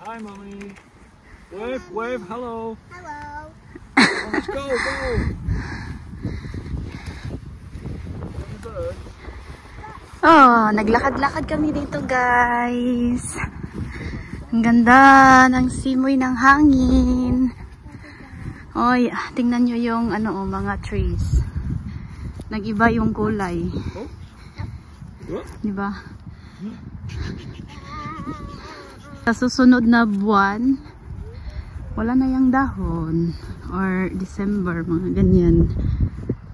Hi, mommy. Wave, wave, hello. Hello. Oh, let's go, go. Oh, naglakad-lakad kami dito, guys. Ang ganda ng simoy ng hangin. Oh, tingnan nyo yung mga trees. Nag-iba yung kulay. Diba? Sa susunod na buwan, wala na yung dahon. Or December, mga ganyan.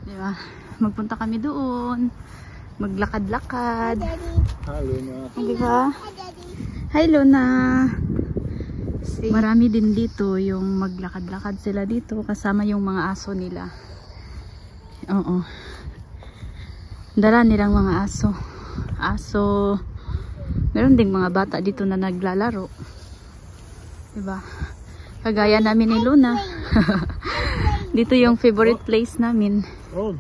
Diba? Magpunta kami doon. Maglakad-lakad. Hi, Luna. Diba? Hi, Luna. Marami din dito yung maglakad-lakad sila dito kasama yung mga aso nila. Oo. Dala nilang mga aso. Meron ding mga bata dito na naglalaro. Diba? Kagaya namin ni Luna. Dito yung favorite place namin. Oh.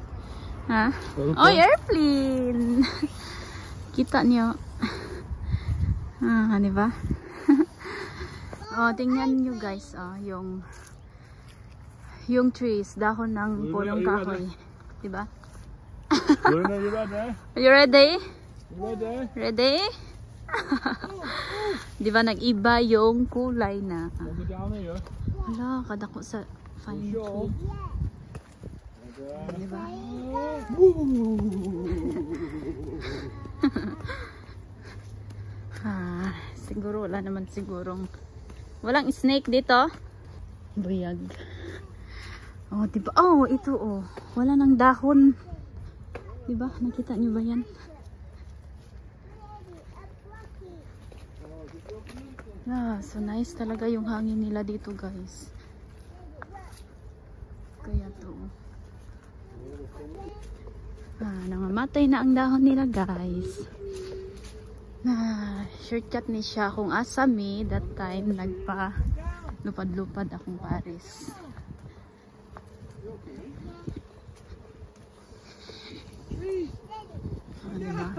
Ha? Oh, airplane! Kita niyo. Ah, diba? Oh, tingnan nyo guys, yung trees, dahon ng punong kahoy. Diba? Luna, you ready? Are you ready? Ready? Ready? Diba nag-iba yung kulay na. Want me down here? Hala, kadako sa fine tree. Diba? Siguro wala naman walang snake dito. Buyag. Oh, diba? Oh, ito oh. Wala nang dahon. Diba? Nakita niyo ba yan? So nice talaga yung hangin nila dito, guys. Kaya to. Nangamatay na ang dahon nila, guys. Shortcut ni siya kung asami that time nagpa lupad-lupad akong Paris. Diba?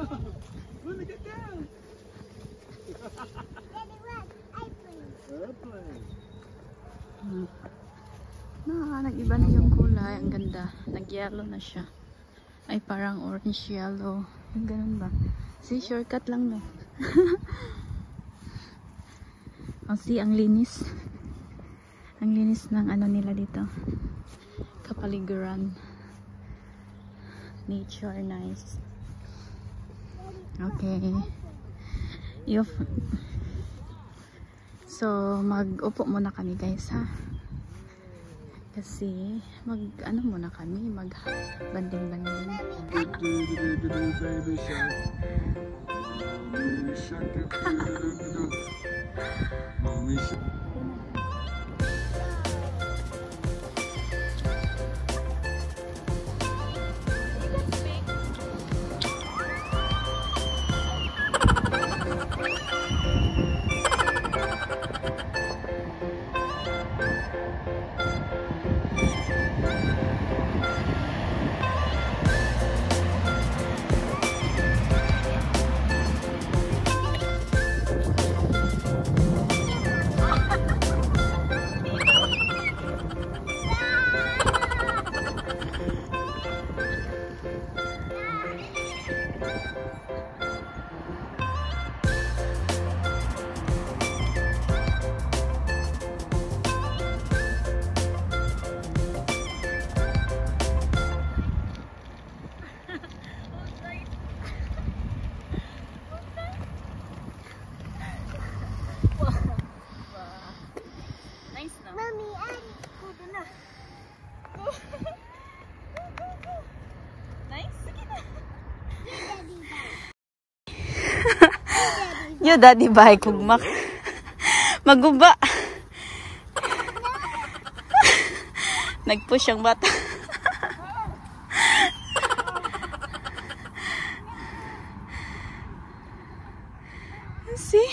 Nag-iba na yung kulay. Ang ganda. Nag-yellow na siya. Ay, parang orange yellow. Yung ganun ba? See, shortcut lang no. See, ang linis. Ang linis ng nila dito. Kapaligiran. Nature, nice. Okay. So, mag-upo muna kami, guys, ha? Kasi, muna kami, banding-banding. Baby shark. Baby shark. Mommy shark. Yo, daddy bike kung maguba. Nag-push ang bata. See?